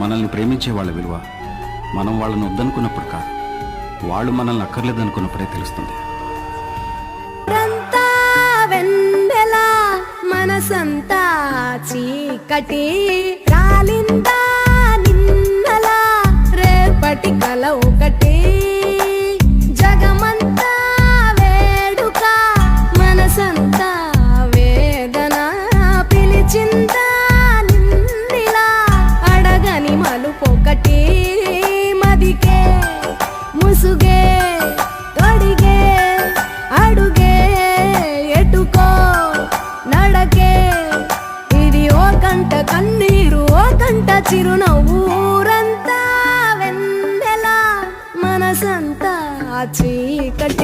మనల్ని ప్రేమించే వాళ్ళ విలువ మనం వాళ్ళని వద్దనుకున్నప్పుడు కాదు, వాళ్ళు మనల్ని అక్కర్లేదనుకున్నప్పుడే తెలుస్తుంది. మనసంతా చీకటి రాలిందా నిన్నలా రేపటి కల ఒకటి జగమంతా వేడుక మనసంతా వేదన పిలిచిందా నిన్నిలా అడగని మలుపొకటి మదికే ముసుగే తొడిగే అడుగే ఎటుకో నడకే ఇది ఓ కంట కన్నీరు ఓ కంట చిరునవ్వు ఊరంతా వెన్నెల మనసంతా చీకటి.